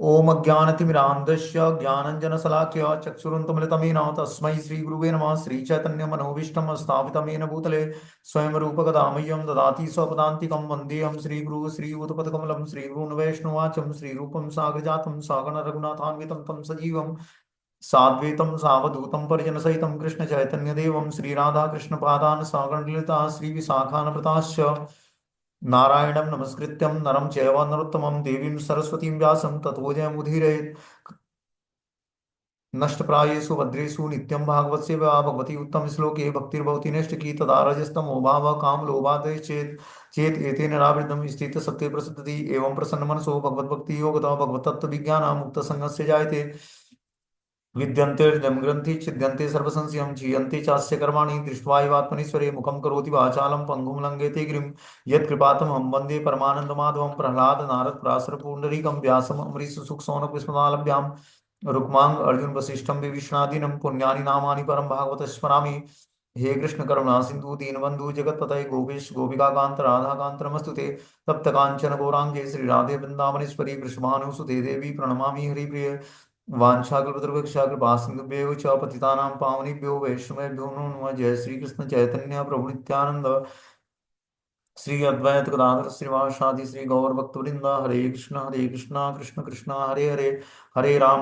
ओम अज्ञानतिमिरान्धस्य ज्ञानञ्जनशलाकया चक्षुरुन्मिलितमेन तस्मै श्रीगुरुवे नमः। श्रीचैतन्यमनोभीष्टं स्थापितं येन भूतले स्वयं रूपकदा मह्यं ददाति स्वपदान्तिकं। वन्देऽहं श्रीगुरुः श्रीयुतपदकमलं श्रीगुरून् वैष्णवाचं श्रीरूपं साग्रजातं सगण रघुनाथान्वितं तं सजीवं साद्वैतं सावधूतं परिजनसहितं कृष्णचैतन्यदेवं श्रीराधाकृष्णपादान् सगणललिता श्रीविशाखान्विताश्च नारायणं नमस्कृत्यं नरं चैव नरोत्तमं देवीं सरस्वतीं व्यासं ततो जयमुदीरयेत्। नष्टप्रायेषु भद्रेषु नित्यं भागवत सेवा भगवती उत्तम श्लोके भक्तिर्भवति नैष्टिकी तदा रजस्तमो भावः कामलोभादेश्चेत् चेत् एतेन निरावृतं स्थित सत्ये प्रसिद्धि एवं प्रसन्न मनसो भगवद्भक्ति योगतः भगवतत्व विज्ञान मुक्त संगस्य जायते विद्यन्ते ग्रंथि छिद्यन्ते सर्वसंशयं क्षीयन्ते चास्य कर्माणि दृष्ट्वा एवात्मनीश्वरे मुखं करोति वाचालं पङ्गुं लङ्घयते गिरिं यत्कृपातमहं वन्दे परमानन्दमाधवं प्रह्लाद नारद पराशर पुण्डरीकं व्यासम् अम्बरीश सुखसौनक विस्मदालभ्यां रुक्मांग अर्जुन वसिष्ठं विभीषणादीनं पुण्यानि नामानि परं भागवत स्मरामि। हे कृष्ण करुणा सिंधु दीनबंधु जगतपतये गोपेश गोपिकाकांत राधाकांत नमस्तुते ते। तप्त कांचन गौरांगे श्री राधे वृंदावनेश्वरी वृषभानुसुते देवी प्रणमामि हरिप्रिय वाञ्छाकल्पतरुभ्यश्च कृपासिन्धुभ्यो च पतितानां पावनेभ्यो वैष्णवेभ्यो नमो नमः। जय श्री कृष्ण चैतन्य प्रभु नित्यानंद श्री अद्वैत गदाधर श्रीवासादि श्री गौर भक्तवृंद। हरे कृष्णा कृष्ण कृष्ण हरे हरे, हरे राम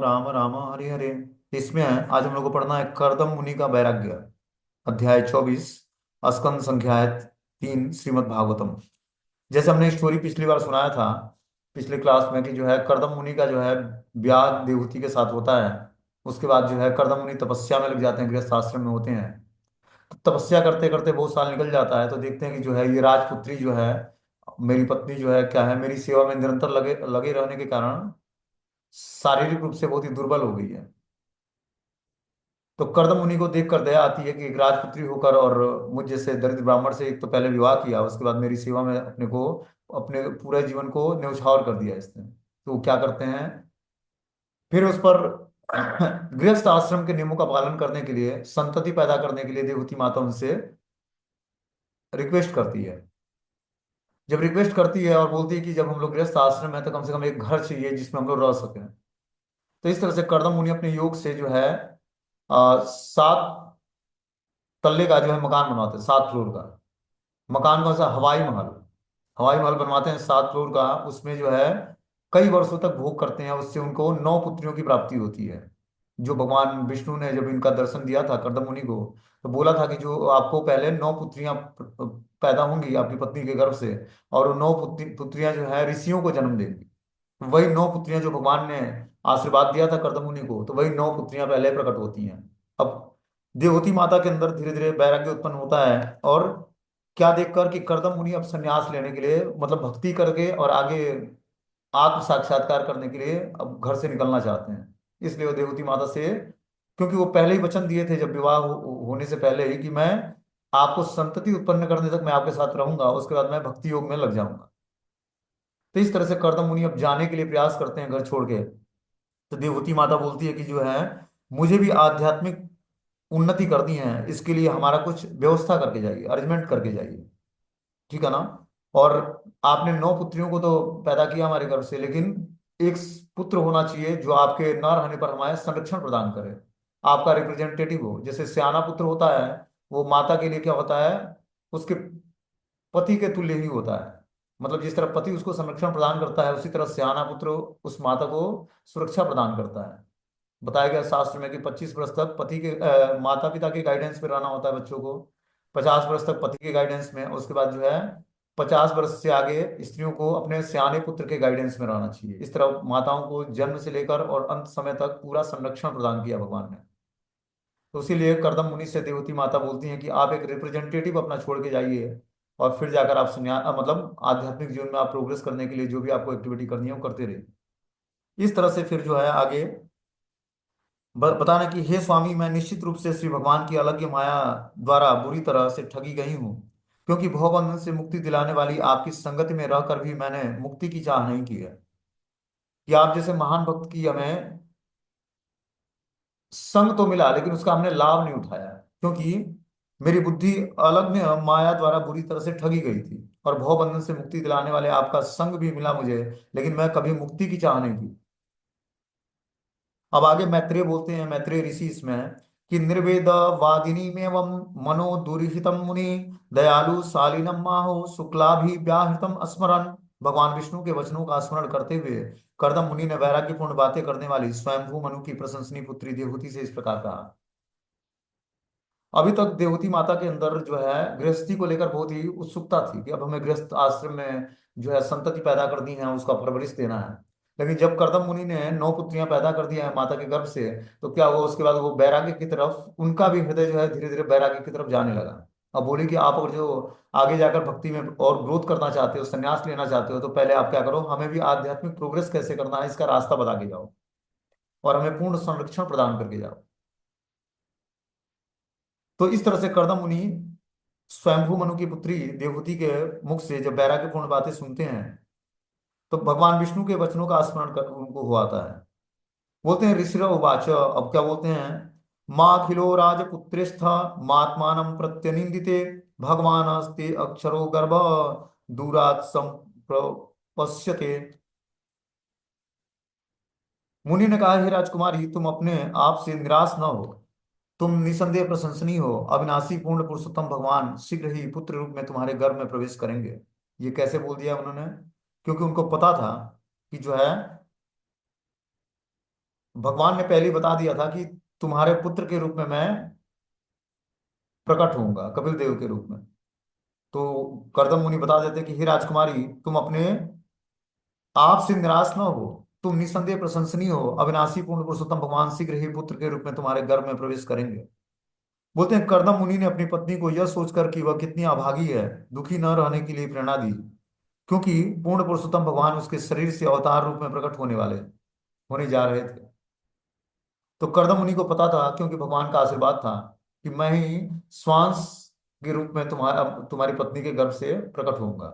राम राम हरे हरे। इसमें आज हम लोग को पढ़ना है कर्दम मुनि का वैराग्य, अध्याय 24, स्कंद संख्या 3, श्रीमद् भागवतम। जैसे हमने स्टोरी पिछली बार सुनाया था पिछले क्लास में कि जो है कर्दम मुनि का जो है ब्याह देवहूति के साथ होता है। उसके बाद जो है कर्दम मुनि तपस्या में लग जाते हैं, गृहस्थ आश्रम में होते हैं। तो तपस्या करते करते बहुत साल निकल जाता है, तो देखते हैं कि जो है ये राजपुत्री जो है मेरी पत्नी जो है क्या है मेरी सेवा में निरंतर लगे लगे रहने के कारण शारीरिक रूप से बहुत ही दुर्बल हो गई है। तो कर्दम मुनि को देख कर दया आती है कि एक राजपुत्री होकर और मुझ जैसे दरिद्र ब्राह्मण से एक तो पहले विवाह किया, उसके बाद मेरी सेवा में अपने को अपने पूरे जीवन को न्यौछावर कर दिया इसने। तो वो क्या करते हैं, फिर उस पर गृहस्थ आश्रम के नियमों का पालन करने के लिए, संतति पैदा करने के लिए देवहूति माता उनसे रिक्वेस्ट करती है। जब रिक्वेस्ट करती है और बोलती है कि जब हम लोग गृहस्थ आश्रम है तो कम से कम एक घर चाहिए जिसमें हम लोग रह सकें। तो इस तरह से कर्दम मुनि अपने योग से जो है 7 तल्ले का जो है मकान बनवाते हैं, 7 फ्लोर का मकान। कौन सा? हवाई महल। हवाई महल बनवाते हैं 7 फ्लोर का। उसमें जो है कई वर्षों तक भोग करते हैं, उससे उनको 9 पुत्रियों की प्राप्ति होती है। जो भगवान विष्णु ने जब इनका दर्शन दिया था कर्दम मुनि को, तो बोला था कि जो आपको पहले 9 पुत्रियां पैदा होंगी आपकी पत्नी के गर्भ से, और वो 9 पुत्रियां जो है ऋषियों को जन्म देंगी। वही 9 पुत्रियां जो भगवान ने आशीर्वाद दिया था कर्दम मुनि को, तो वही 9 पुत्रियां पहले प्रकट होती हैं। अब देवहूति माता के अंदर धीरे धीरे वैराग्य उत्पन्न होता है, और क्या देखकर कि कर्दम मुनि अब संन्यास लेने के लिए, मतलब भक्ति करके और आगे आत्म साक्षात्कार करने के लिए अब घर से निकलना चाहते हैं। इसलिए वो देवहूति माता से, क्योंकि वो पहले ही वचन दिए थे जब विवाह होने से पहले ही कि मैं आपको संतति उत्पन्न करने तक मैं आपके साथ रहूंगा, उसके बाद मैं भक्ति योग में लग जाऊंगा। तो इस तरह से कर्दम मुनि अब जाने के लिए प्रयास करते हैं घर छोड़ के। तो देवहूति माता बोलती है कि जो है मुझे भी आध्यात्मिक उन्नति करनी है, इसके लिए हमारा कुछ व्यवस्था करके जाइए, अरेंजमेंट करके जाइए, ठीक है ना। और आपने 9 पुत्रियों को तो पैदा किया हमारे गर्भ से, लेकिन एक पुत्र होना चाहिए जो आपके न रहने पर हमारे संरक्षण प्रदान करे, आपका रिप्रेजेंटेटिव हो। जैसे सियाना पुत्र होता है, वो माता के लिए क्या होता है, उसके पति के तुल्य ही होता है। मतलब जिस तरह पति उसको संरक्षण प्रदान करता है, उसी तरह सियाना पुत्र उस माता को सुरक्षा प्रदान करता है। बताया गया शास्त्र में कि 25 वर्ष तक पति के माता पिता के गाइडेंस में रहना होता है बच्चों को, 50 वर्ष तक पति के गाइडेंस में, उसके बाद जो है 50 वर्ष से आगे स्त्रियों को अपने सियाने पुत्र के गाइडेंस में रहना चाहिए। इस तरह माताओं को जन्म से लेकर और अंत समय तक पूरा संरक्षण प्रदान किया भगवान ने। तो इसीलिए करदम मुनि से देवती माता बोलती हैं कि आप एक रिप्रेजेंटेटिव अपना छोड़ के जाइए, और फिर जाकर आप मतलब आध्यात्मिक जीवन में आप प्रोग्रेस करने के लिए जो भी आपको एक्टिविटी करनी है वो करते रहिए। इस तरह से फिर जो है आगे बताना कि हे स्वामी, मैं निश्चित रूप से श्री भगवान की अलौकिक माया द्वारा बुरी तरह से ठगी गई हूँ, क्योंकि भवबंधन से मुक्ति दिलाने वाली आपकी संगति में रहकर भी मैंने मुक्ति की चाह नहीं की है। कि आप जैसे महान भक्त की हमें संग तो मिला, लेकिन उसका हमने लाभ नहीं उठाया, क्योंकि मेरी बुद्धि अलग में माया द्वारा बुरी तरह से ठगी गई थी। और भव बंधन से मुक्ति दिलाने वाले आपका संग भी मिला मुझे, लेकिन मैं कभी मुक्ति की चाह नहीं की। अब आगे मैत्रेय बोलते हैं, मैत्रेय ऋषि इसमें है कि निर्वेद वादिनी में मनो दुरिहितम मुनि दयालु शालीनम माहो शुक्लाभि व्याहृतम स्मरन। भगवान विष्णु के वचनों का स्मरण करते हुए कर्दम मुनि ने वैराग्यपूर्ण बातें करने वाली स्वयंभू मनु की प्रशंसनीय पुत्री देवहूति से इस प्रकार कहा। अभी तक देवहूति माता के अंदर जो है गृहस्थी को लेकर बहुत ही उत्सुकता थी कि अब हमें गृहस्थ आश्रम में जो है संतति पैदा कर दी है, उसका परवरिश देना है। लेकिन जब कर्दम मुनि ने 9 पुत्रियां पैदा कर दी हैं माता के गर्भ से, तो क्या हुआ उसके बाद वो वैराग्य की तरफ, उनका भी हृदय जो है धीरे धीरे वैराग्य की तरफ जाने लगा। अब बोली कि आप अगर जो आगे जाकर भक्ति में और ग्रोथ करना चाहते हो, संन्यास लेना चाहते हो, तो पहले आप क्या करो, हमें भी आध्यात्मिक प्रोग्रेस कैसे करना है इसका रास्ता बता के जाओ, और हमें पूर्ण संरक्षण प्रदान करके जाओ। तो इस तरह से कर्दम मुनि स्वयंभू मनु की पुत्री देवहूति के मुख से जब वैराग्यपूर्ण बातें सुनते हैं, तो भगवान विष्णु के वचनों का स्मरण कर उनको हो आता है। बोलते हैं ऋषिर उवाच, अब क्या बोलते हैं, माँ खिलो राजपुत्रेस्थ मात्मानं प्रत्यनिंदिते भगवान अस्ते अक्षरो गर्भ दूरात् संप्रपश्यते। मुनि ने कहा, हे राजकुमारी, तुम अपने आप से निराश न हो, तुम निसंदेह प्रशंसनीय हो। अविनाशी पूर्ण पुरुषोत्तम भगवान शीघ्र ही पुत्र रूप में तुम्हारे गर्भ में प्रवेश करेंगे। ये कैसे बोल दिया उन्होंने? क्योंकि उनको पता था कि जो है भगवान ने पहले ही बता दिया था कि तुम्हारे पुत्र के रूप में मैं प्रकट होऊंगा, कपिल देव के रूप में। तो कर्दम मुनि बता देते कि हे राजकुमारी, तुम अपने आप से निराश न हो, तुम निसंदेह प्रशंसनीय हो। अविनाशी पूर्ण पुरुषोत्तम भगवान शीघ्र ही पुत्र के रूप में तुम्हारे गर्भ में प्रवेश करेंगे। बोलते हैं कर्दम मुनि ने अपनी पत्नी को यह सोचकर कि वह कितनी अभागी है दुखी न रहने के लिए प्रेरणा दी, क्योंकि पूर्ण पुरुषोत्तम भगवान उसके शरीर से अवतार रूप में प्रकट होने जा रहे थे। तो कर्दम मुनि को पता था, क्योंकि भगवान का आशीर्वाद था, कि मैं ही श्वांस के रूप में तुम्हारी पत्नी के गर्भ से प्रकट होऊंगा,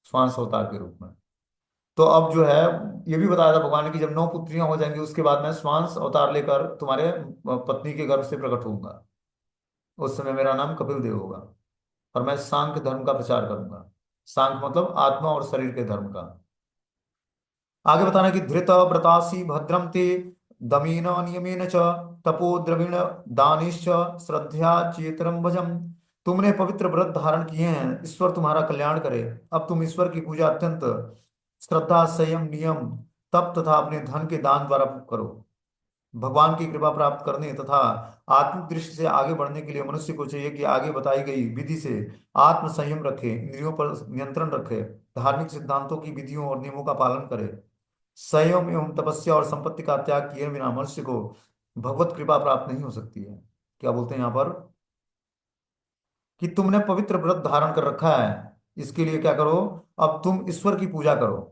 श्वांस अवतार के रूप में। तो अब जो है ये भी बताया था भगवान ने कि जब 9 पुत्रियां हो जाएंगी उसके बाद मैं श्वांस अवतार लेकर तुम्हारे पत्नी के गर्भ से प्रकट होऊंगा। उस समय मेरा नाम कपिल देव होगा, और मैं सांख्य धर्म का प्रचार करूंगा। सांख्य मतलब आत्मा और शरीर के धर्म का। आगे बताना कि धृत व्रतासी भद्रम ते दमीन नियमेन च तपो द्रविण दानिश्च श्रद्धया चेतरम भजम। तुमने पवित्र व्रत धारण किए हैं, ईश्वर तुम्हारा कल्याण करे। अब तुम ईश्वर की पूजा अत्यंत श्रद्धा संयम नियम तप तथा अपने धन के दान द्वारा करो। भगवान की कृपा प्राप्त करने तथा आत्मिक दृष्टि से आगे बढ़ने के लिए मनुष्य को चाहिए कि आगे बताई गई विधि से आत्म संयम रखे, इंद्रियों पर नियंत्रण रखे, धार्मिक सिद्धांतों की विधियों और नियमों का पालन करे। संयम एवं तपस्या और संपत्ति का त्याग किए बिना मनुष्य को भगवत कृपा प्राप्त नहीं हो सकती है। क्या बोलते हैं यहाँ पर कि तुमने पवित्र व्रत धारण कर रखा है, इसके लिए क्या करो, अब तुम ईश्वर की पूजा करो।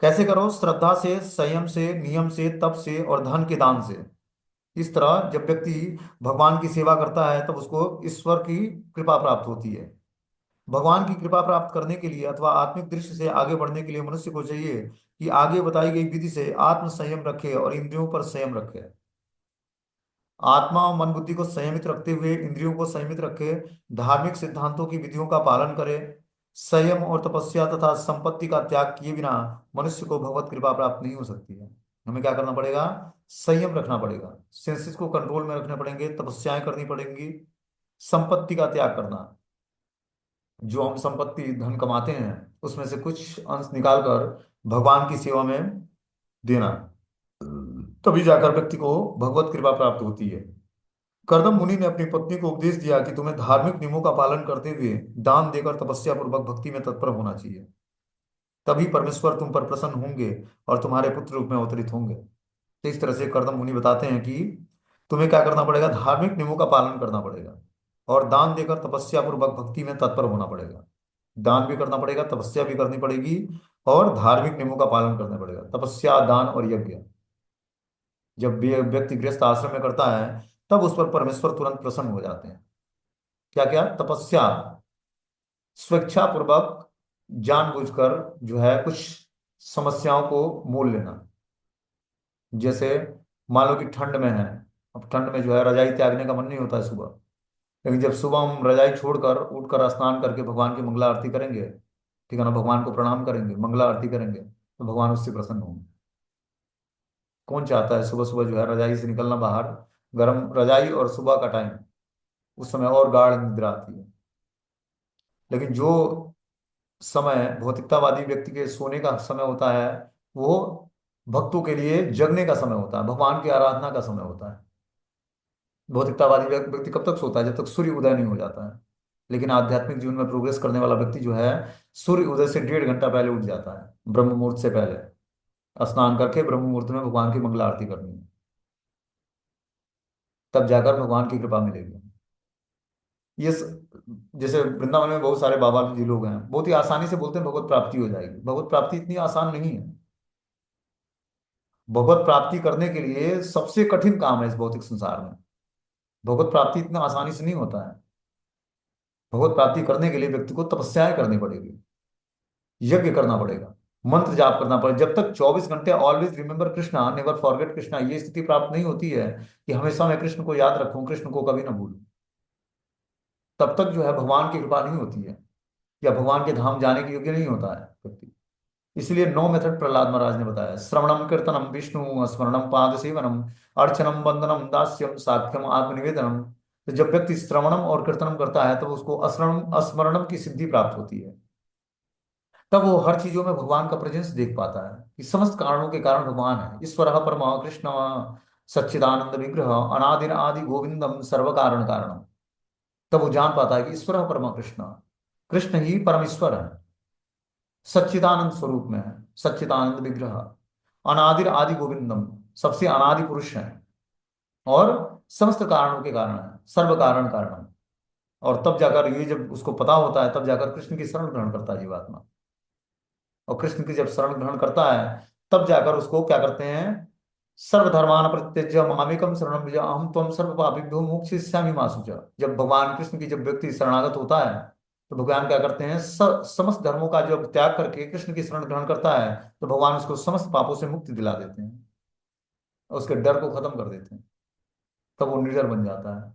कैसे करो? श्रद्धा से, संयम से, नियम से, तप से और धन के दान से। इस तरह जब व्यक्ति भगवान की सेवा करता है तब उसको ईश्वर की कृपा प्राप्त होती है। भगवान की कृपा प्राप्त करने के लिए अथवा आत्मिक दृष्टि से आगे बढ़ने के लिए मनुष्य को चाहिए कि आगे बताई गई विधि से आत्म संयम रखे और इंद्रियों पर संयम रखे। आत्मा और मन बुद्धि को संयमित रखते हुए इंद्रियों को संयमित रखे, धार्मिक सिद्धांतों की विधियों का पालन करे। संयम और तपस्या तथा संपत्ति का त्याग किए बिना मनुष्य को भगवत कृपा प्राप्त नहीं हो सकती है। हमें क्या करना पड़ेगा? संयम रखना पड़ेगा, सेंसेस को कंट्रोल में रखने पड़ेंगे, तपस्याएं करनी पड़ेंगी, संपत्ति का त्याग करना। जो हम संपत्ति धन कमाते हैं उसमें से कुछ अंश निकालकर भगवान की सेवा में देना, तभी जाकर व्यक्ति को भगवत कृपा प्राप्त होती है। कर्दम मुनि ने अपनी पत्नी को उपदेश दिया कि तुम्हें धार्मिक नियमों का पालन करते हुए दान देकर तपस्या पूर्वक भक्ति में तत्पर होना चाहिए, तभी परमेश्वर तुम पर प्रसन्न होंगे और तुम्हारे पुत्र रूप में अवतरित होंगे। तो इस तरह से कर्दम मुनि बताते हैं कि तुम्हें क्या करना पड़ेगा, धार्मिक नियमों का पालन करना पड़ेगा और दान देकर तपस्या पूर्वक भक्ति में तत्पर होना पड़ेगा। दान भी करना पड़ेगा, तपस्या भी करनी पड़ेगी और धार्मिक नियमों का पालन करना पड़ेगा। तपस्या, दान और यज्ञ जब भी व्यक्ति गृहस्थ आश्रम में करता है तब उस पर परमेश्वर तुरंत प्रसन्न हो जाते हैं। क्या क्या? तपस्या, स्वेच्छा पूर्वक जानबूझकर जो है कुछ समस्याओं को मोल लेना। जैसे मान लो कि ठंड में है, अब ठंड में जो है रजाई त्यागने का मन नहीं होता है सुबह, लेकिन जब सुबह हम रजाई छोड़कर उठकर स्नान करके भगवान की मंगला आरती करेंगे, ठीक है ना, भगवान को प्रणाम करेंगे, मंगला आरती करेंगे, तो भगवान उससे प्रसन्न होंगे। कौन चाहता है सुबह सुबह जो है रजाई से निकलना बाहर, गर्म रजाई और सुबह का टाइम, उस समय और गाढ़ निद्रा आती है। लेकिन जो समय भौतिकतावादी व्यक्ति के सोने का समय होता है, वो भक्तों के लिए जगने का समय होता है, भगवान की आराधना का समय होता है। भौतिकतावादी व्यक्ति कब तक सोता है? जब तक सूर्य उदय नहीं हो जाता है। लेकिन आध्यात्मिक जीवन में प्रोग्रेस करने वाला व्यक्ति जो है, सूर्य उदय से 1.5 घंटा पहले उठ जाता है, ब्रह्म मुहूर्त से पहले स्नान करके ब्रह्म मुहूर्त में भगवान की मंगला आरती करनी है। तब जाकर भगवान की कृपा मिलेगी। ये जैसे वृंदावन में बहुत सारे बाबा जी लोग हैं, बहुत ही आसानी से बोलते हैं भगवत प्राप्ति हो जाएगी। भगवत प्राप्ति इतनी आसान नहीं है। भगवत प्राप्ति करने के लिए सबसे कठिन काम है इस भौतिक संसार में। भगवत प्राप्ति इतना आसानी से नहीं होता है। भगवत प्राप्ति करने के लिए व्यक्ति को तपस्याएं करनी पड़ेगी, यज्ञ करना पड़ेगा, मंत्र जाप करना पड़ेगा। जब तक 24 घंटे always remember Krishna, never forget Krishna, ये स्थिति प्राप्त नहीं होती है कि हमेशा मैं कृष्ण को याद रखूं, कृष्ण को कभी ना भूलूं, तब तक जो है भगवान की कृपा नहीं होती है, या भगवान के धाम जाने के योग्य नहीं होता है व्यक्ति। इसलिए 9 मेथड प्रहलाद महाराज ने बताया: श्रवणम कीर्तनम विष्णु, स्मरणम पाद सेवनम, अर्चनम वंदनम दास्यम साख्यम आत्मनिवेदनम। तो जब व्यक्ति श्रवणम और कीर्तनम करता है, तो उसको स्मरणम की सिद्धि प्राप्त होती है। तब वो हर चीजों में भगवान का प्रेजेंस देख पाता है कि समस्त कारणों के कारण भगवान है। ईश्वर परमा कृष्ण सच्चिदानंद विग्रह अनादिर आदि गोविंदम सर्व कारण कारणम। तब वो जान पाता है कि ईश्वर परमा कृष्ण, कृष्ण ही परमेश्वर है, सच्चिदानंद स्वरूप में है, सच्चिदानंद विग्रह, अनादिर आदि गोविंदम, सबसे अनादि पुरुष है, और समस्त कारणों के कारण है, सर्व कारण कारणम। और तब जाकर ये जब उसको पता होता है, तब जाकर कृष्ण की शरण ग्रहण करता है जीवात्मा। और कृष्ण की जब शरण ग्रहण करता है, तब जाकर उसको क्या करते हैं? सर्वधर्मान परित्यज्य मामेकम शरणम व्रज अहम त्वं सर्व पापेभ्यो मोक्षयिष्यामि मा शुचः। जब भगवान कृष्ण की जब व्यक्ति शरणागत होता है, तो भगवान क्या करते हैं? समस्त धर्मों का जब त्याग करके कृष्ण की शरण ग्रहण करता है, तो भगवान उसको समस्त पापों से मुक्ति दिला देते हैं, और उसके डर को खत्म कर देते हैं। तब वो निडर बन जाता है।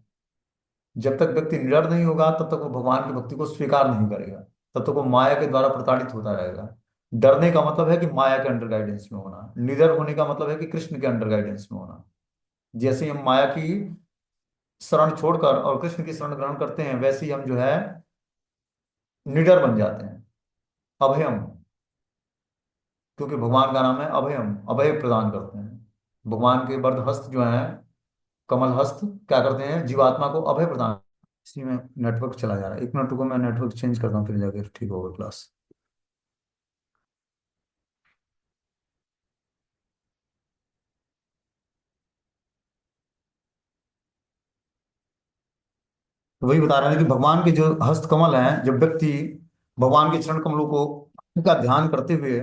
जब तक व्यक्ति निडर नहीं होगा, तब तक वो भगवान की भक्ति को स्वीकार नहीं करेगा, तब तक वो माया के द्वारा प्रताड़ित होता रहेगा। डरने का मतलब है कि माया के अंडर गाइडेंस में होना, निडर होने का मतलब है कि कृष्ण के अंडर गाइडेंस में होना। जैसे ही हम माया की शरण छोड़कर और कृष्ण की शरण ग्रहण करते हैं, वैसे ही हम जो है निडर बन जाते हैं, अभयम। क्योंकि भगवान का नाम है अभयम, अभय प्रदान करते हैं। भगवान के वरद हस्त जो है, कमल हस्त, क्या करते हैं? जीवात्मा को अभय प्रदान। इसी में नेटवर्क चला जा रहा है, 1 मिनट रुको, मैं नेटवर्क चेंज करता हूँ, फिर जाके ठीक होगा क्लास। तो वही बता रहे हैं कि भगवान के जो हस्त कमल हैं, जब व्यक्ति भगवान के चरण कमलों को का ध्यान करते हुए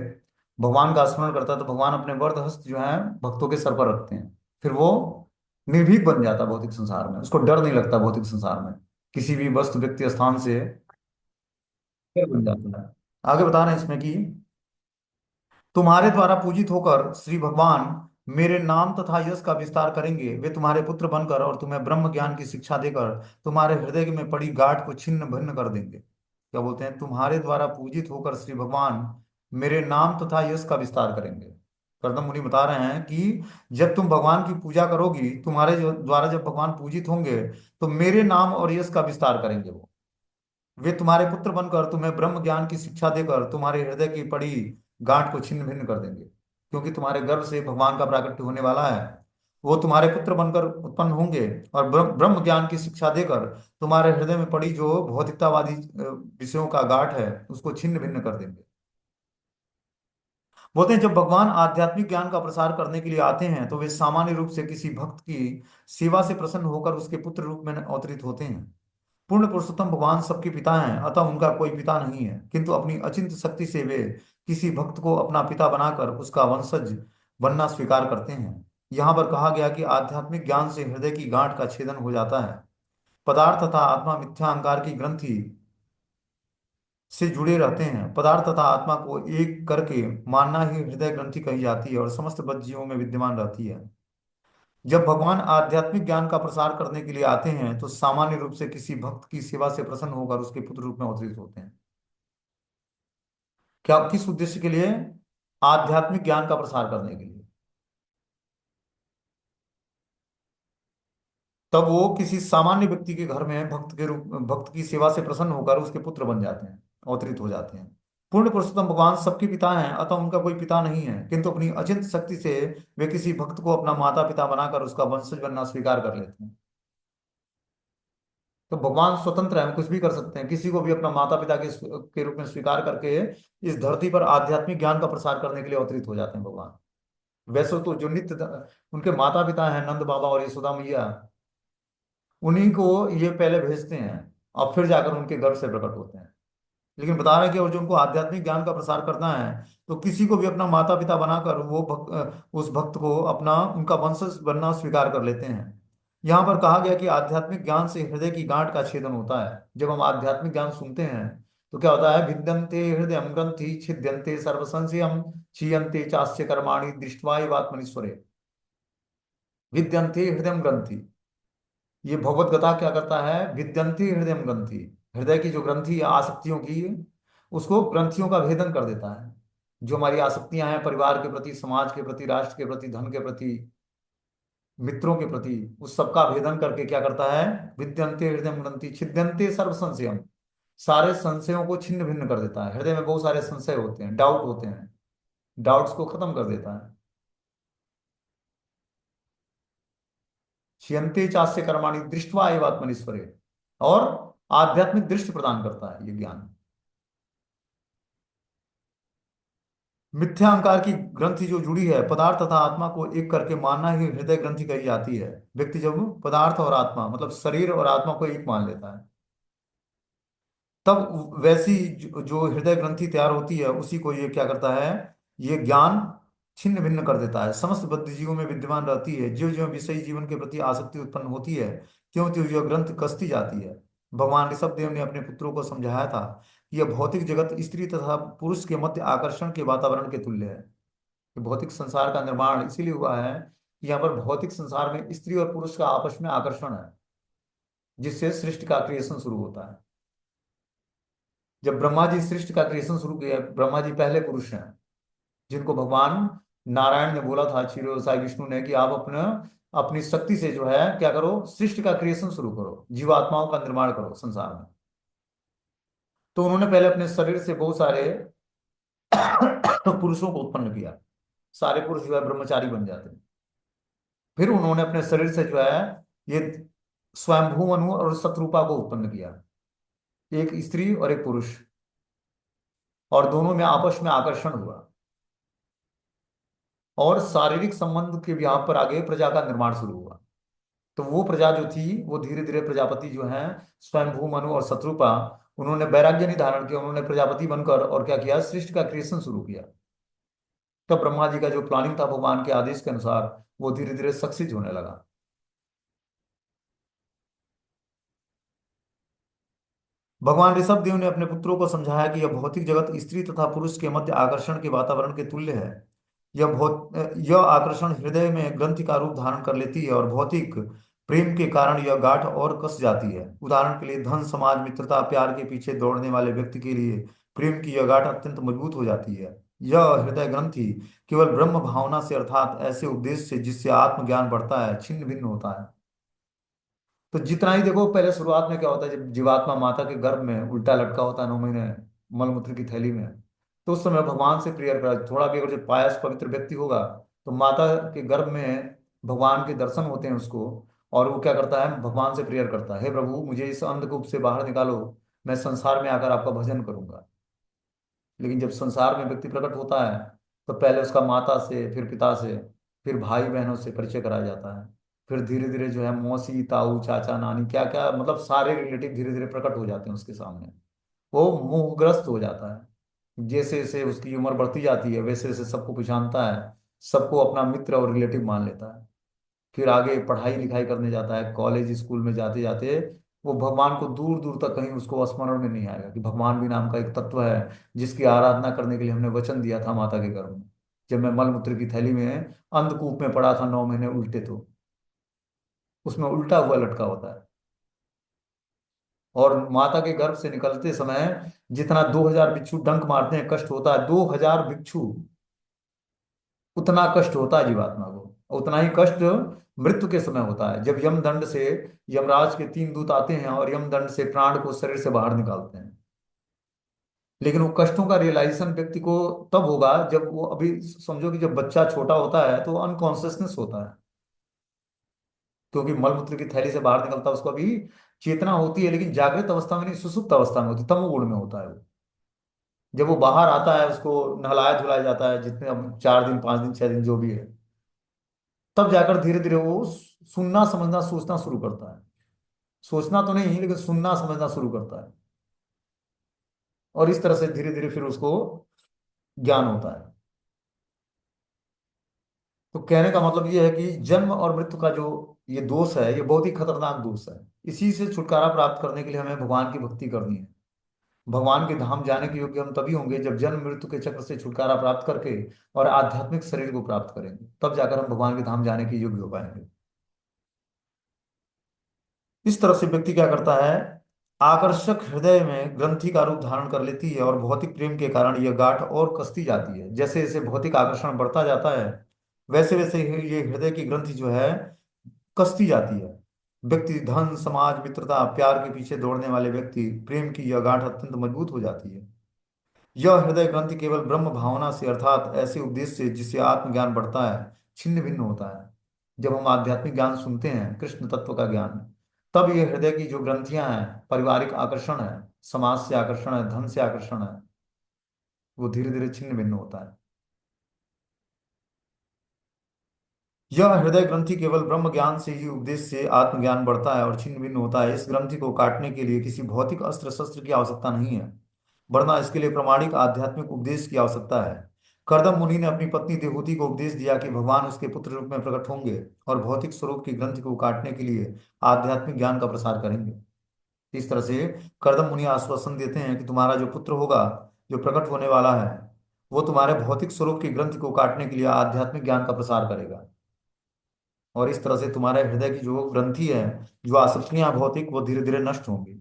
भगवान का स्मरण करता है, तो भगवान अपने वरद हस्त जो है भक्तों के सर पर रखते हैं। फिर वो निर्भीक बन जाता है भौतिक संसार में, उसको डर नहीं लगता भौतिक संसार में, किसी भी वस्तु व्यक्ति स्थान से डर बन जाता है। आगे बता रहे हैं इसमें कि तुम्हारे द्वारा पूजित होकर श्री भगवान मेरे नाम तथा यश का विस्तार करेंगे। वे तुम्हारे पुत्र बनकर और तुम्हें ब्रह्म ज्ञान की शिक्षा देकर तुम्हारे हृदय में पड़ी गांठ को छिन्न भिन्न कर देंगे। क्या बोलते हैं? तुम्हारे द्वारा पूजित होकर श्री भगवान मेरे नाम तथा यश का विस्तार करेंगे। कर्दम मुनि बता रहे हैं कि जब तुम भगवान की पूजा करोगी, तुम्हारे जो द्वारा जब भगवान पूजित होंगे, तो मेरे नाम और यश का विस्तार करेंगे वो। वे तुम्हारे पुत्र बनकर तुम्हें ब्रह्म ज्ञान की शिक्षा देकर तुम्हारे हृदय की पड़ी गांठ को छिन्न भिन्न कर देंगे। क्योंकि तुम्हारे गर्भ से भगवान का प्राकट्य होने वाला है, वो तुम्हारे पुत्र बनकर उत्पन्न होंगे, और ब्रह्म ज्ञान की शिक्षा देकर तुम्हारे हृदय में पड़ी जो भौतिकतावादी विषयों का गांठ है, उसको छिन्न भिन्न कर देंगे। बोलते हैं जब भगवान आध्यात्मिक ज्ञान का प्रसार करने के लिए आते हैं, तो वे सामान्य रूप से किसी भक्त की सेवा से प्रसन्न होकर उसके पुत्र रूप में अवतरित होते हैं। पूर्ण पुरुषोत्तम भगवान सबके पिता हैं, अतः उनका कोई पिता नहीं है, किंतु अपनी अचिंत्य शक्ति से वे किसी भक्त को अपना पिता बनाकर उसका वंशज बनना स्वीकार करते हैं। यहाँ पर कहा गया कि आध्यात्मिक ज्ञान से हृदय की गांठ का छेदन हो जाता है। पदार्थ तथा आत्मा मिथ्या अहंकार की ग्रंथि से जुड़े रहते हैं। पदार्थ तथा आत्मा को एक करके मानना ही हृदय ग्रंथि कही जाती है, और समस्त बद्ध जीवों में विद्यमान रहती है। जब भगवान आध्यात्मिक ज्ञान का प्रसार करने के लिए आते हैं तो सामान्य रूप से किसी भक्त की सेवा से प्रसन्न होकर उसके पुत्र रूप में अवतरित होते हैं। क्या, किस उद्देश्य के लिए? आध्यात्मिक ज्ञान का प्रसार करने के लिए। तब वो किसी सामान्य व्यक्ति के घर में भक्त की सेवा से प्रसन्न होकर उसके पुत्र बन जाते हैं, अवतरित हो जाते हैं। पूर्ण पुरुषोत्तम भगवान सबके पिता हैं, अतः उनका कोई पिता नहीं है, किंतु अपनी अचिंत शक्ति से वे किसी भक्त को अपना माता पिता बनाकर उसका वंशज बनना स्वीकार कर लेते हैं। तो भगवान स्वतंत्र है, हम कुछ भी कर सकते हैं, किसी को भी अपना माता पिता के रूप में स्वीकार करके इस धरती पर आध्यात्मिक ज्ञान का प्रसार करने के लिए अवतरित हो जाते हैं भगवान। वैसे तो जो उनके माता पिता हैं नंद बाबा और यशोदा मैया, उन्हीं को ये पहले भेजते हैं और फिर जाकर उनके गर्भ से प्रकट होते हैं। लेकिन बता रहे हैं कि और जो उनको आध्यात्मिक ज्ञान का प्रसार करना है तो किसी को भी अपना माता पिता बनाकर उस भक्त को अपना उनका वंशज बनना स्वीकार कर लेते हैं। यहाँ पर कहा गया कि आध्यात्मिक ज्ञान से हृदय की गांठ का छेदन होता है। जब हम आध्यात्मिक ज्ञान सुनते हैं तो क्या होता है, भिद्यन्ते हृदय ग्रंथि छिद्यन्ते सर्व संशयम क्षीयन्ते चास्य कर्माणि दृष्ट्वा एवात्मनीश्वरे। विद्यन्ते हृदय ग्रंथि, ये भगवत गीता क्या करता है, विद्यन्ते हृदय ग्रंथि, हृदय की जो ग्रंथि है आसक्तियों की, उसको ग्रंथियों का भेदन कर देता है। जो हमारी आसक्तियां हैं परिवार के प्रति, समाज के प्रति, राष्ट्र के प्रति, धन के प्रति, मित्रों के प्रति, उस सबका भेदन करके क्या करता है, विद्यन्ते हृदय ग्रंथि छिद्यन्ते सर्व संशयम, सारे संशयों को छिन्न भिन्न कर देता है। हृदय में बहुत सारे संशय होते हैं, डाउट होते हैं, डाउट्स को खत्म कर देता है। क्षियन्ते चास्य कर्माणि दृष्ट्वा एव आत्मनीश्वरे, और आध्यात्मिक दृष्टि प्रदान करता है ये ज्ञान। मिथ्या अहंकार की ग्रंथि जो जुड़ी है, पदार्थ तथा आत्मा को एक करके मानना ही हृदय ग्रंथि कही जाती है। व्यक्ति जब पदार्थ और आत्मा मतलब शरीर और आत्मा को एक मान लेता है, तब वैसी जो हृदय ग्रंथि तैयार होती है, उसी को ये क्या करता है, ये ज्ञान छिन्न भिन्न कर देता है, समस्त बुद्ध जीवों में विद्यमान रहती है। जो जो विषयी जीवन के प्रति आसक्ति उत्पन्न होती है, त्यों त्यों यह ग्रंथ कसती जाती है। भगवान ऋषभ देव ने अपने पुत्रों को समझाया था कि यह भौतिक जगत स्त्री तथा पुरुष के मध्य आकर्षण के वातावरण के तुल्य है। ये भौतिक संसार का निर्माण इसीलिए हुआ है कि यहाँ पर भौतिक संसार में स्त्री और पुरुष का आपस में आकर्षण है, जिससे सृष्टि का क्रिएशन शुरू होता है। जब ब्रह्मा जी सृष्टि का क्रिएशन शुरू किया, ब्रह्मा जी पहले पुरुष हैं जिनको भगवान नारायण ने बोला था, क्षीर साई विष्णु ने, कि आप अपने अपनी शक्ति से जो है क्या करो, सृष्टि का क्रिएशन शुरू करो, जीवात्माओं का निर्माण करो संसार में। तो उन्होंने पहले अपने शरीर से बहुत सारे पुरुषों को उत्पन्न किया। सारे पुरुष जो है ब्रह्मचारी बन जाते हैं। फिर उन्होंने अपने शरीर से जो है ये स्वयंभू मनु और शत्रुपा को उत्पन्न किया, एक स्त्री और एक पुरुष, और दोनों में आपस में आकर्षण हुआ, और शारीरिक संबंध के व्याप पर आगे प्रजा का निर्माण शुरू हुआ। तो वो प्रजा जो थी वो धीरे धीरे प्रजापति जो है स्वयंभू मनु और शत्रुपा, उन्होंने वैराग्य नहीं धारण किया, उन्होंने प्रजापति बनकर और क्या किया, सृष्टि का क्रिएशन शुरू किया। तब ब्रह्मा जी का जो प्लानिंग था भगवान के आदेश के अनुसार, वो धीरे धीरे सक्सेस होने लगा। भगवान ऋषभ देव ने अपने पुत्रों को समझाया कि यह भौतिक जगत स्त्री तथा पुरुष के मध्य आकर्षण के वातावरण के तुल्य है। यह आकर्षण हृदय में ग्रंथि का रूप धारण कर लेती है और भौतिक प्रेम के कारण यह गांठ और कस जाती है। उदाहरण के लिए धन, समाज, मित्रता, प्यार के पीछे दौड़ने वाले व्यक्ति के लिए प्रेम की यह गांठ अत्यंत मजबूत हो जाती है। यह हृदय ग्रंथि केवल ब्रह्म भावना से अर्थात ऐसे उपदेश से जिससे आत्मज्ञान बढ़ता है छिन्न भिन्न होता है। तो जितना ही देखो, पहले शुरुआत में क्या होता है, जब जीवात्मा माता के गर्भ में उल्टा लटका होता है 9 महीने मलमूत्र की थैली में, तो उस समय भगवान से प्रेयर करा, थोड़ा भी अगर जो पायस पवित्र व्यक्ति होगा तो माता के गर्भ में भगवान के दर्शन होते हैं उसको, और वो क्या करता है, भगवान से प्रेयर करता है, हे प्रभु मुझे इस अंधकूप से बाहर निकालो, मैं संसार में आकर आपका भजन करूंगा। लेकिन जब संसार में व्यक्ति प्रकट होता है तो पहले उसका माता से, फिर पिता से, फिर भाई बहनों से परिचय कराया जाता है। फिर धीरे धीरे जो है मौसी, ताऊ, चाचा, नानी, क्या क्या मतलब सारे रिलेटिव धीरे धीरे प्रकट हो जाते हैं उसके सामने। वो मोहग्रस्त हो जाता है। जैसे जैसे उसकी उम्र बढ़ती जाती है वैसे वैसे सबको पहचानता है, सबको अपना मित्र और रिलेटिव मान लेता है। फिर आगे पढ़ाई लिखाई करने जाता है, कॉलेज स्कूल में जाते जाते वो भगवान को दूर दूर तक कहीं उसको स्मरण में नहीं आएगा कि भगवान भी नाम का एक तत्व है जिसकी आराधना करने के लिए हमने वचन दिया था माता के गर्भ में, जब मैं मलमूत्र की थैली में अंधकूप में पड़ा था 9 महीने उल्टे। तो उसमें उल्टा हुआ लटका होता है। और माता के गर्भ से निकलते समय जितना 2000 बिच्छू डंक मारते हैं कष्ट होता है, 2000 बिच्छू, उतना कष्ट होता है जीवात्मा को। उतना ही कष्ट मृत्यु के समय होता है, जब यमदंड से यमराज के 3 दूत आते हैं और यमदंड से प्राण को शरीर से बाहर निकालते हैं। लेकिन वो कष्टों का रियलाइजेशन व्यक्ति को तब होगा जब वो, अभी समझो कि जब बच्चा छोटा होता है तो अनकॉन्शियसनेस होता है, क्योंकि मलमूत्र की थैली से बाहर निकलता है, उसको अभी चेतना होती है, लेकिन जागृत अवस्था में नहीं, सुसुप्त अवस्था में होती है, तमोगुण में होता है वो। जब वो बाहर आता है, उसको नहलाया धुलाया जाता है, जितने अब 4 दिन 5 दिन 6 दिन जो भी है, तब जाकर धीरे धीरे वो सुनना समझना सोचना शुरू करता है। सोचना तो नहीं, लेकिन सुनना समझना शुरू करता है। और इस तरह से धीरे धीरे फिर उसको ज्ञान होता है। तो कहने का मतलब ये है कि जन्म और मृत्यु का जो ये दोष है, ये बहुत ही खतरनाक दोष है। इसी से छुटकारा प्राप्त करने के लिए हमें भगवान की भक्ति करनी है। भगवान के धाम जाने के योग्य हम तभी होंगे जब जन्म मृत्यु के चक्र से छुटकारा प्राप्त करके और आध्यात्मिक शरीर को प्राप्त करेंगे, तब जाकर हम भगवान के धाम जाने के योग्य हो पाएंगे। इस तरह से व्यक्ति क्या करता है, आकर्षक हृदय में ग्रंथि का रूप धारण कर लेती है और भौतिक प्रेम के कारण यह गांठ और कसती जाती है। जैसे जैसे भौतिक आकर्षण बढ़ता जाता है, वैसे वैसे ही ये हृदय की ग्रंथि जो है कसती जाती है। व्यक्ति धन समाज मित्रता प्यार के पीछे दौड़ने वाले व्यक्ति प्रेम की यह गांठ अत्यंत मजबूत हो जाती है। यह हृदय ग्रंथि केवल ब्रह्म भावना से, अर्थात ऐसे उपदेश से जिससे आत्मज्ञान बढ़ता है, छिन्न भिन्न होता है। जब हम आध्यात्मिक ज्ञान सुनते हैं, कृष्ण तत्व का ज्ञान, तब ये हृदय की जो ग्रंथियां हैं, पारिवारिक आकर्षण है, समाज से आकर्षण है, धन से आकर्षण है, वो धीरे धीरे छिन्न भिन्न होता है। यह हृदय ग्रंथि केवल ब्रह्म ज्ञान से ही, उपदेश से आत्मज्ञान बढ़ता है और छिन्न भिन्न होता है। इस ग्रंथि को काटने के लिए किसी भौतिक अस्त्र शस्त्र की आवश्यकता नहीं है, वरना इसके लिए प्रामाणिक आध्यात्मिक उपदेश की आवश्यकता है। करदम मुनि ने अपनी पत्नी देवहूति को उपदेश दिया कि भगवान उसके पुत्र रूप में प्रकट होंगे और भौतिक स्वरूप की ग्रंथि को काटने के लिए आध्यात्मिक ज्ञान का प्रसार करेंगे। इस तरह से करदम मुनि आश्वासन देते हैं कि तुम्हारा जो पुत्र होगा, जो प्रकट होने वाला है, वो तुम्हारे भौतिक स्वरूप की ग्रंथि को काटने के लिए आध्यात्मिक ज्ञान का प्रसार करेगा। और इस तरह से तुम्हारे हृदय की जो ग्रंथि है, जो आसक्तियां भौतिक, वो धीरे धीरे नष्ट होंगी।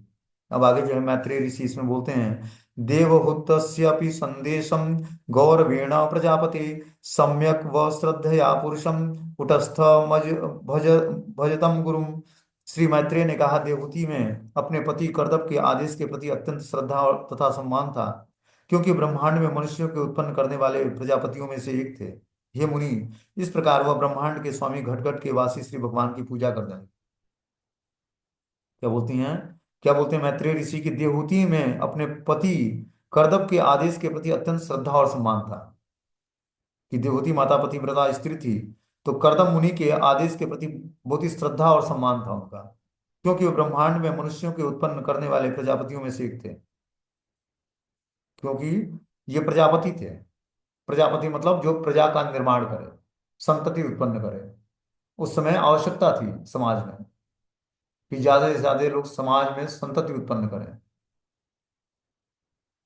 अब आगे जो है मैत्रेय ऋषि इसमें बोलते हैं, देवहूतस्यपि संदेशम गौरवेण प्रजापति सम्यक व श्रद्धया पुरुषम कुटस्थ मज भज भजतम गुरुम। श्री मैत्रेय ने कहा, देवहूति में अपने पति कर्दम के आदेश के प्रति अत्यंत श्रद्धा और तथा सम्मान था, क्योंकि ब्रह्मांड में मनुष्यों के उत्पन्न करने वाले प्रजापतियों में से एक थे। हे मुनि, इस प्रकार वह ब्रह्मांड के स्वामी घटघट के वासी श्री भगवान की पूजा करने लगे। क्या बोलती हैं, क्या बोलते हैं मैत्रेय ऋषि की, देवहूति में अपने पति कर्दम के आदेश के प्रति अत्यंत श्रद्धा और सम्मान था। कि देवहूति माता पतिव्रता स्त्री थी, तो कर्दम मुनि के आदेश के प्रति बहुत ही श्रद्धा और सम्मान था उनका, क्योंकि वो ब्रह्मांड में मनुष्यों के उत्पन्न करने वाले प्रजापतियों में से एक थे। क्योंकि ये प्रजापति थे। प्रजापति मतलब जो प्रजा का निर्माण करे, संतति उत्पन्न करे। उस समय आवश्यकता थी समाज में कि ज्यादा से ज्यादा लोग समाज में संतति उत्पन्न करें,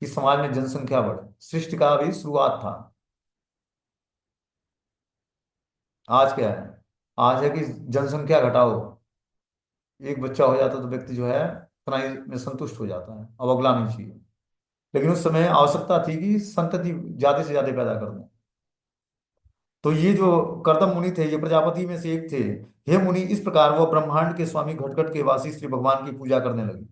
कि समाज में जनसंख्या बढ़े। सृष्टि का भी शुरुआत था। आज क्या है, आज है कि जनसंख्या घटाओ, एक बच्चा हो जाता तो व्यक्ति जो है उतना ही में संतुष्ट हो जाता है, अब अगला नहीं चाहिए। लेकिन उस समय आवश्यकता थी कि संतति ज्यादा से ज्यादा पैदा कर दें। तो ये जो कर्दम मुनि थे, ये प्रजापति में से एक थे। हे मुनि, इस प्रकार वह ब्रह्मांड के स्वामी घटघट के वासी श्री भगवान की पूजा करने लगे।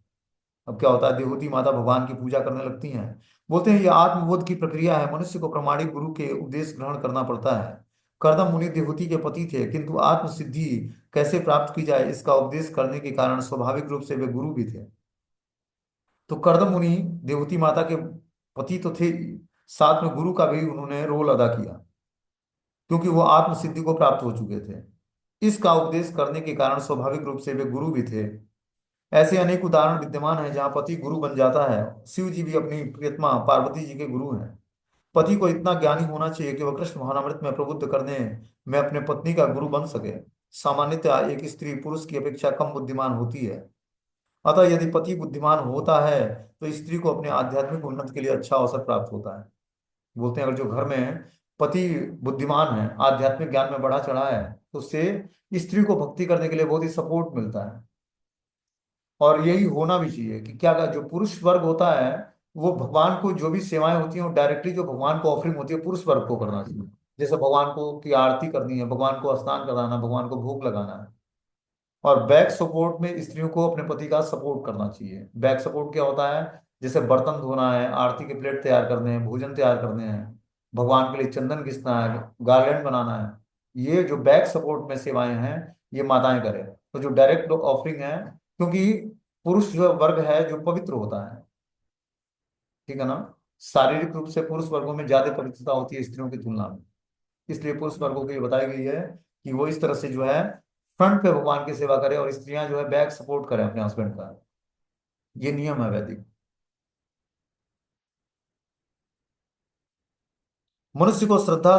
अब क्या होता है, देवहूति माता भगवान की पूजा करने लगती हैं। बोलते हैं ये आत्मबोध की प्रक्रिया है, मनुष्य को प्रामाणिक गुरु के उपदेश ग्रहण करना पड़ता है। कर्दम मुनि देवहूति के पति थे, किंतु आत्म सिद्धि कैसे प्राप्त की जाए, इसका उपदेश करने के कारण स्वाभाविक रूप से वे गुरु भी थे। तो कर्दम मुनि देवहूति माता के पति तो थे ही, साथ में गुरु का भी उन्होंने रोल अदा किया, क्योंकि वो आत्म सिद्धि को प्राप्त हो चुके थे। इसका उपदेश करने के कारण स्वाभाविक रूप से वे गुरु भी थे। ऐसे अनेक उदाहरण विद्यमान हैं जहाँ पति गुरु बन जाता है। शिव जी भी अपनी प्रियतमा पार्वती जी के गुरु हैं। पति को इतना ज्ञानी होना चाहिए कि वह कृष्ण भावनामृत में प्रबुद्ध करने में अपने पत्नी का गुरु बन सके। सामान्यतः एक स्त्री पुरुष की अपेक्षा कम बुद्धिमान होती है। अतः यदि पति बुद्धिमान होता है तो स्त्री को अपने आध्यात्मिक उन्नति के लिए अच्छा अवसर प्राप्त होता है। बोलते हैं अगर जो घर में पति बुद्धिमान है, आध्यात्मिक ज्ञान में बढ़ा चढ़ा है, तो उससे स्त्री को भक्ति करने के लिए बहुत ही सपोर्ट मिलता है। और यही होना भी चाहिए कि क्या जो पुरुष वर्ग होता है वो भगवान को जो भी सेवाएं होती हैं वो डायरेक्टली जो भगवान को ऑफरिंग होती है पुरुष वर्ग को करना चाहिए। जैसे भगवान को की आरती करनी है, भगवान को स्नान कराना, भगवान को भोग लगाना है। और बैक सपोर्ट में स्त्रियों को अपने पति का सपोर्ट करना चाहिए। बैक सपोर्ट क्या होता है? जैसे बर्तन धोना है, आरती के प्लेट तैयार करने हैं, भोजन तैयार करने हैं, भगवान के लिए चंदन घिसना है, गार्लैंड बनाना है। ये जो बैक सपोर्ट में सेवाएं हैं ये माताएं करें। तो जो डायरेक्ट ऑफरिंग है, क्योंकि पुरुष जो वर्ग है जो पवित्र होता है, ठीक है ना, शारीरिक रूप से पुरुष वर्गों में ज्यादा पवित्रता होती है स्त्रियों की तुलना में। इसलिए पुरुष वर्गों को ये बताई गई है कि वो इस तरह से जो है फ्रंट पे भगवान की सेवा करें और स्त्रियां जो है बैक सपोर्ट करें अपने हस्बैंड का। ये नियम है वैदिक। मनुष्य को श्रद्धा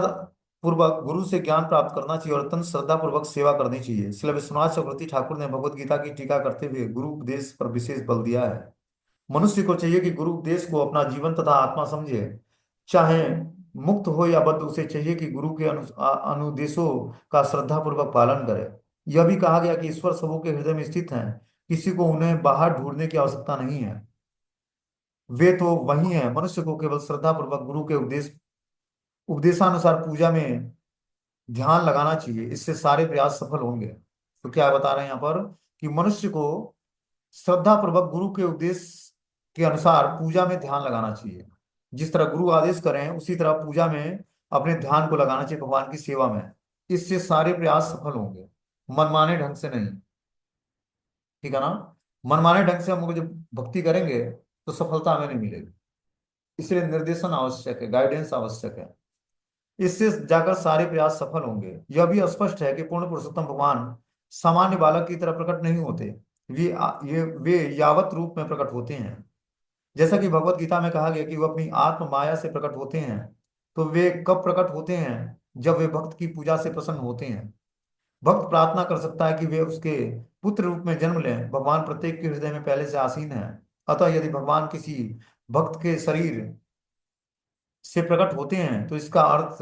पूर्वक गुरु से ज्ञान प्राप्त करना चाहिए और अत्यंत श्रद्धा पूर्वक सेवा करनी चाहिए। श्रील विश्वनाथ चक्रवर्ती ठाकुर ने भगवत गीता की टीका करते हुए गुरु उपदेश पर विशेष बल दिया है। मनुष्य को चाहिए कि गुरु उपदेश को अपना जीवन तथा आत्मा समझे। चाहे मुक्त हो या बद्ध, उसे चाहिए कि गुरु के अनुदेशों का श्रद्धा पूर्वक पालन करे। यह भी कहा गया कि ईश्वर सबों के हृदय में स्थित हैं, किसी को उन्हें बाहर ढूंढने की आवश्यकता नहीं है। वे तो वही हैं। मनुष्य को केवल श्रद्धा पूर्वक गुरु के उपदेशानुसार पूजा में ध्यान लगाना चाहिए, इससे सारे प्रयास सफल होंगे। तो क्या बता रहे हैं यहाँ पर कि मनुष्य को श्रद्धा पूर्वक गुरु के उपदेश के अनुसार पूजा में ध्यान लगाना चाहिए। जिस तरह गुरु आदेश करें उसी तरह पूजा में अपने ध्यान को लगाना चाहिए भगवान की सेवा में। इससे सारे प्रयास सफल होंगे, मनमाने ढंग से नहीं। ठीक है ना? मनमाने ढंग से हम लोग जब भक्ति करेंगे तो सफलता हमें नहीं मिलेगी। इसलिए निर्देशन आवश्यक है, गाइडेंस आवश्यक है। इससे जाकर सारे प्रयास सफल होंगे। यह भी स्पष्ट है कि पूर्ण पुरुषोत्तम भगवान सामान्य बालक की तरह प्रकट नहीं होते। वे यावत रूप में प्रकट होते हैं। जैसा कि भगवत गीता में कहा गया कि वो अपनी आत्म माया से प्रकट होते हैं। तो वे कब प्रकट होते हैं? जब वे भक्त की पूजा से प्रसन्न होते हैं। भक्त प्रार्थना कर सकता है कि वे उसके पुत्र रूप में जन्म लें। भगवान प्रत्येक के हृदय में पहले से आसीन है। अतः यदि भगवान किसी भक्त के शरीर से प्रकट होते हैं तो इसका अर्थ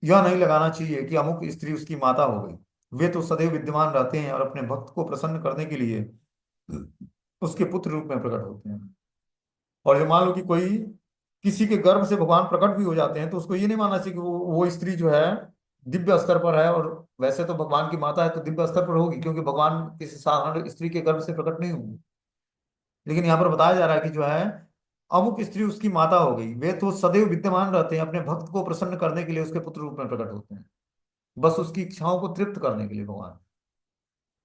यह नहीं लगाना चाहिए कि अमुक स्त्री उसकी माता हो गई। वे तो सदैव विद्यमान रहते हैं और अपने भक्त को प्रसन्न करने के लिए उसके पुत्र रूप में प्रकट होते हैं। और जो मान लो कि कोई किसी के गर्भ से भगवान प्रकट भी हो जाते हैं तो उसको ये नहीं मानना चाहिए कि वो स्त्री जो है दिव्य स्तर पर है। और वैसे तो भगवान की माता है तो दिव्य स्तर पर होगी, क्योंकि भगवान किसी साधारण स्त्री के गर्भ से प्रकट नहीं होंगे। लेकिन यहाँ पर बताया जा रहा है कि जो है अमुक स्त्री उसकी माता हो गई। वे तो सदैव विद्यमान रहते हैं, अपने भक्त को प्रसन्न करने के लिए उसके पुत्र रूप में प्रकट होते हैं। बस उसकी इच्छाओं को तृप्त करने के लिए भगवान,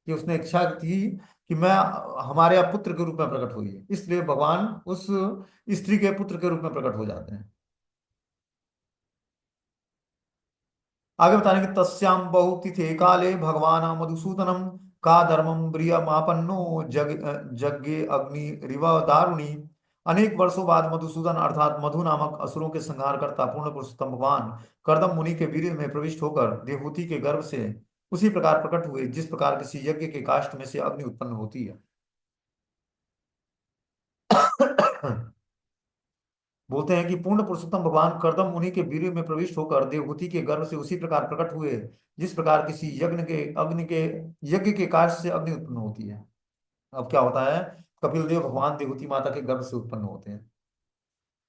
कि उसने इच्छा थी कि मैं हमारे यहाँ पुत्र के रूप में प्रकट हुई है, इसलिए भगवान उस स्त्री के पुत्र के रूप में प्रकट हो जाते हैं। आगे बता रहे हैं कि तस्याम बहुतिथे काले भगवान मधुसूदनम का धर्मम प्रियमापन्नो जज्ञे अग्नि रिव दारुणी। अनेक वर्षों बाद मधुसूदन अर्थात मधु नामक असुरों के संहार करता पूर्ण पुरुषोत्तम भगवान कर्दम मुनि के वीर्य में प्रविष्ट होकर देवहूति के गर्भ से उसी प्रकार प्रकट हुए जिस प्रकार किसी यज्ञ के काष्ठ में से अग्नि उत्पन्न होती है। बोलते हैं कि पूर्ण पुरुषोत्तम भगवान कर्दम मुनि के वीर्य में प्रविष्ट होकर देवहूति के गर्भ से उसी प्रकार प्रकट हुए जिस प्रकार किसी यज्ञ के काष्ठ से अग्नि उत्पन्न होती है। अब क्या होता है? कपिल देव भगवान देवहूति माता के गर्भ से उत्पन्न होते हैं।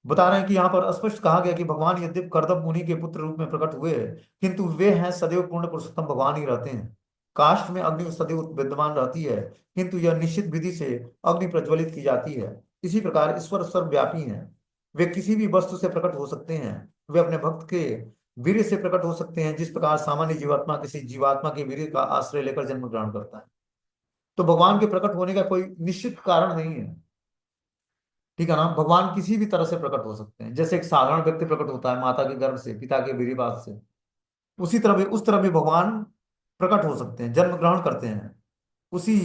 बता रहे हैं कि यहाँ पर स्पष्ट कहा गया कि भगवान यद्यप कर्दम मुनि के पुत्र रूप में प्रकट हुए, किंतु वे हैं सदैव पूर्ण पुरुषोत्तम भगवान ही रहते हैं। काष्ठ में अग्नि सदैव विद्यमान रहती है, किंतु यह निश्चित विधि से अग्नि प्रज्वलित की जाती है। इसी प्रकार ईश्वर सर्वव्यापी हैं। वे किसी भी वस्तु से प्रकट हो सकते हैं। वे अपने भक्त के वीर्य से प्रकट हो सकते हैं, जिस प्रकार सामान्य जीवात्मा किसी जीवात्मा के वीर्य का आश्रय लेकर जन्म ग्रहण करता है। तो भगवान के प्रकट होने का कोई निश्चित कारण नहीं है। ठीक है ना? भगवान किसी भी तरह से प्रकट हो सकते हैं। जैसे एक साधारण व्यक्ति प्रकट होता है माता के गर्भ से, पिता के वीर्यपात से, उसी तरह भी उस तरह भी भगवान प्रकट हो सकते हैं, जन्म ग्रहण करते हैं। उसी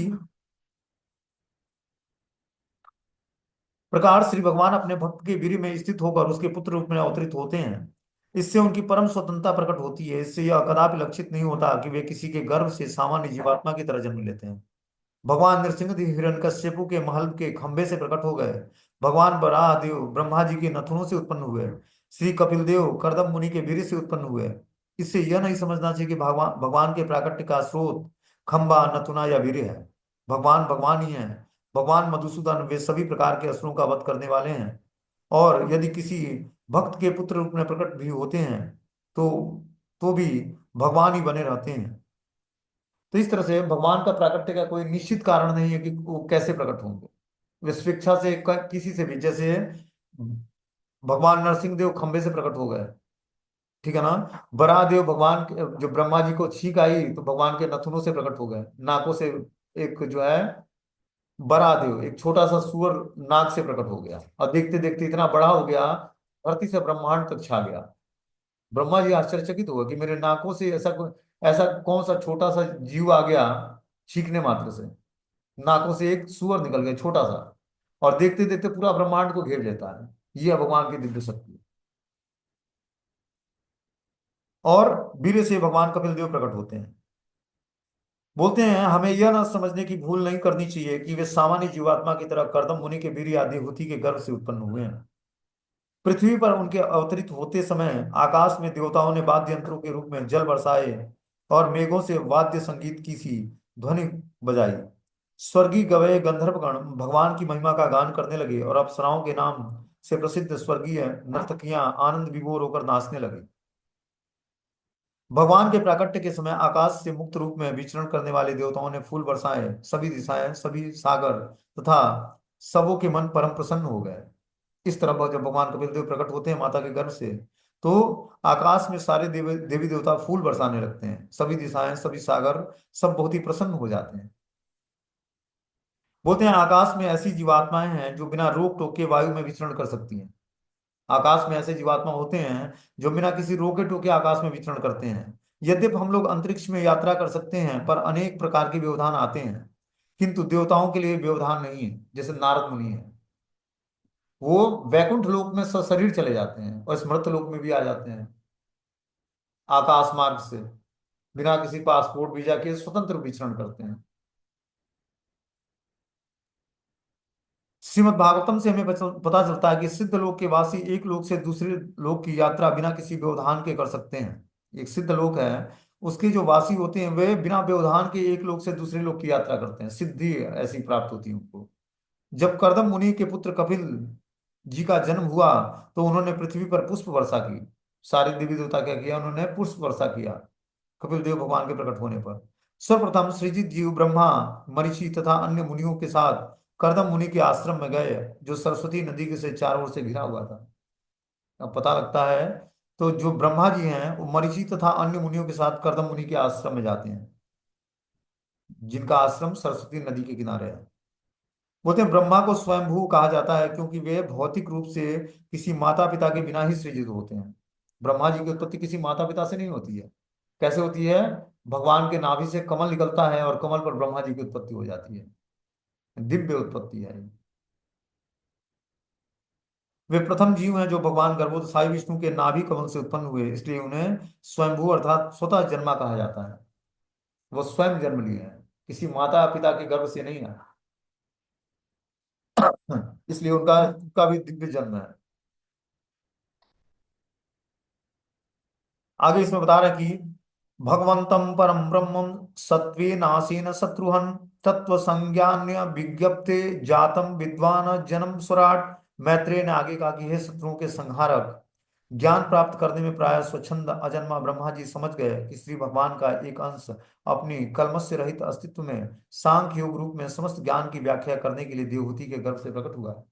प्रकार श्री भगवान अपने भक्त के वीर्य में स्थित होकर उसके पुत्र रूप में अवतरित होते हैं। इससे उनकी परम स्वतंत्रता प्रकट होती है। इससे यह कदापि लक्षित नहीं होता कि वे किसी के गर्भ से सामान्य जीवात्मा की तरह जन्म लेते हैं। भगवान नृसिंह हिरण्यकश्यपु के महल के खंभे से प्रकट हो गए। भगवान बराह देव ब्रह्मा जी के नथुनों से उत्पन्न हुए। श्री कपिल देव कर्दम मुनि के वीर्य से उत्पन्न हुए। इससे यह नहीं समझना चाहिए कि भगवान भगवान के प्राकट्य का स्रोत खंबा, नथुना या वीर्य है। भगवान भगवान ही है। भगवान मधुसूदन वे सभी प्रकार के असुरों का वध करने वाले हैं। और यदि किसी भक्त के पुत्र रूप में प्रकट भी होते हैं तो भी भगवान ही बने रहते हैं। तो इस तरह से भगवान का प्राकट्य का कोई निश्चित कारण नहीं है कि वो कैसे प्रकट होंगे। वे स्वेच्छा से किसी से भी, जैसे भगवान नरसिंह देव खंबे से प्रकट हो गए, ठीक है ना। बराहदेव भगवान जो ब्रह्मा जी को छींक आई तो भगवान के नथुनों से प्रकट हो गए, नाकों से। एक जो है बराहदेव एक छोटा सा सुअर नाक से प्रकट हो गया, और देखते देखते इतना बड़ा हो गया, धरती से ब्रह्मांड तक छा गया। ब्रह्मा जी आश्चर्यचकित हुआ कि मेरे नाकों से ऐसा कौन सा छोटा सा जीव आ गया, छींकने मात्र से। नाकों से एक सुअर निकल गया छोटा सा, और देखते देखते पूरा ब्रह्मांड को घेर लेता है। ये है भगवान की दिव्य शक्ति। और वीर्य से भगवान कपिल देव प्रकट होते हैं। बोलते हैं हमें यह ना समझने की भूल नहीं करनी चाहिए कि वे सामान्य जीवात्मा की तरह कर्दम मुनि के वीर्य आदि होती के गर्भ से उत्पन्न हुए हैं। पृथ्वी पर उनके अवतरित होते समय आकाश में देवताओं ने वाद्य यंत्रों के रूप में जल बरसाए और मेघों से वाद्य संगीत की सी ध्वनि बजाई। स्वर्गीय गवय गंधर्वगण भगवान की महिमा का गान करने लगे और अप्सराओं के नाम से प्रसिद्ध स्वर्गीय नर्तकियां आनंद विभोर होकर नाचने लगी। भगवान के प्राकट्य के समय आकाश से मुक्त रूप में विचरण करने वाले देवताओं ने फूल बरसाए, सभी दिशाएं, सभी सागर तथा सबों के मन परम प्रसन्न हो गए। इस तरह जब भगवान कपिल देव प्रकट होते हैं माता के गर्भ से, तो आकाश में सारे देवी देवता फूल बरसाने लगते हैं, सभी दिशाएं, सभी सागर, सब बहुत ही प्रसन्न हो जाते हैं। बोलते हैं आकाश में ऐसी जीवात्माएं हैं जो बिना रोक टोक के वायु में विचरण कर सकती हैं। आकाश में ऐसे जीवात्मा होते हैं जो बिना किसी रोके टोके आकाश में विचरण करते हैं। यद्यपि हम लोग अंतरिक्ष में यात्रा कर सकते हैं पर अनेक प्रकार के व्यवधान आते हैं, किंतु देवताओं के लिए व्यवधान नहीं है। जैसे नारद मुनि है, वो वैकुंठ लोक में सशरीर चले जाते हैं और स्मृत लोक में भी आ जाते हैं आकाश मार्ग से, बिना किसी पासपोर्ट वीजा के स्वतंत्र विचरण करते हैं। श्रीमद् भागवतम से हमें पता चलता है कि सिद्ध लोक के वासी एक लोक से दूसरे लोक की यात्रा बिना किसी व्यवधान के कर सकते हैं। एक सिद्ध लोक है, उसके जो वासी होते हैं वे बिना व्यवधान के एक लोक से दूसरे लोक की यात्रा करते हैं, सिद्धि ऐसी प्राप्त होती है उनको। जब कर्दम मुनि के पुत्र कपिल जी का जन्म हुआ तो उन्होंने पृथ्वी पर पुष्प वर्षा की। सारे देवी देवता क्या किया, उन्होंने पुष्प वर्षा किया कपिल देव भगवान के प्रकट होने पर। सर्वप्रथम सृजित जीव ब्रह्मा, मरीचि तथा अन्य मुनियों के साथ कर्दम मुनि के आश्रम में गए, जो सरस्वती नदी के से चारों ओर से घिरा हुआ था। अब पता लगता है, तो जो ब्रह्मा जी हैं वो मरीचि तथा अन्य मुनियों के साथ कर्दम मुनि के आश्रम में जाते हैं, जिनका आश्रम सरस्वती नदी के किनारे है। बोलते हैं ब्रह्मा को स्वयंभू कहा जाता है क्योंकि वे भौतिक रूप से किसी माता पिता के बिना ही सृजित होते हैं। ब्रह्मा जी की उत्पत्ति किसी माता पिता से नहीं होती है। कैसे होती है? भगवान के नाभि से कमल निकलता है और कमल पर ब्रह्मा जी की उत्पत्ति हो जाती है। दिव्य उत्पत्ति है। वे प्रथम जीव हैं जो भगवान गर्भोदशाई विष्णु के नाभि कमल से उत्पन्न हुए, इसलिए उन्हें स्वयंभू अर्थात स्वतः जन्मा कहा जाता है। वो स्वयं जन्म लिए हैं, किसी माता पिता के गर्भ से नहीं आया। इसलिए उनका भी दिव्य जन्म है। आगे इसमें बता रहा है कि भगवंतम परम ब्रह्मम सत्वे नासेन शत्रुहन तत्व संज्ञान्य विज्ञप्ते जातम विद्वान जन्म स्वराट। मैत्रेय ने आगे कहा कि हे शत्रुओं के संहारक, ज्ञान प्राप्त करने में प्राय स्वच्छंद अजन्मा ब्रह्मा जी समझ गए कि श्री भगवान का एक अंश अपनी कलमश से रहित अस्तित्व में सांख्य योग रूप में समस्त ज्ञान की व्याख्या करने के लिए देवहूति के गर्भ से प्रकट हुआ है।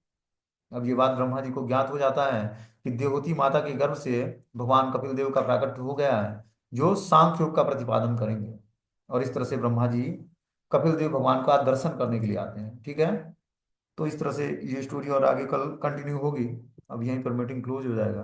अब ये बात ब्रह्मा जी को ज्ञात हो जाता है कि देवहूति माता के गर्भ से भगवान कपिल देव का प्राकट्य हो गया है, जो सांख्य योग का प्रतिपादन करेंगे। और इस तरह से ब्रह्मा जी कपिल देव भगवान का दर्शन करने के लिए आते हैं। ठीक है, तो इस तरह से ये स्टोरी और आगे कल कंटिन्यू होगी। अब यहीं पर मीटिंग क्लोज हो जाएगा।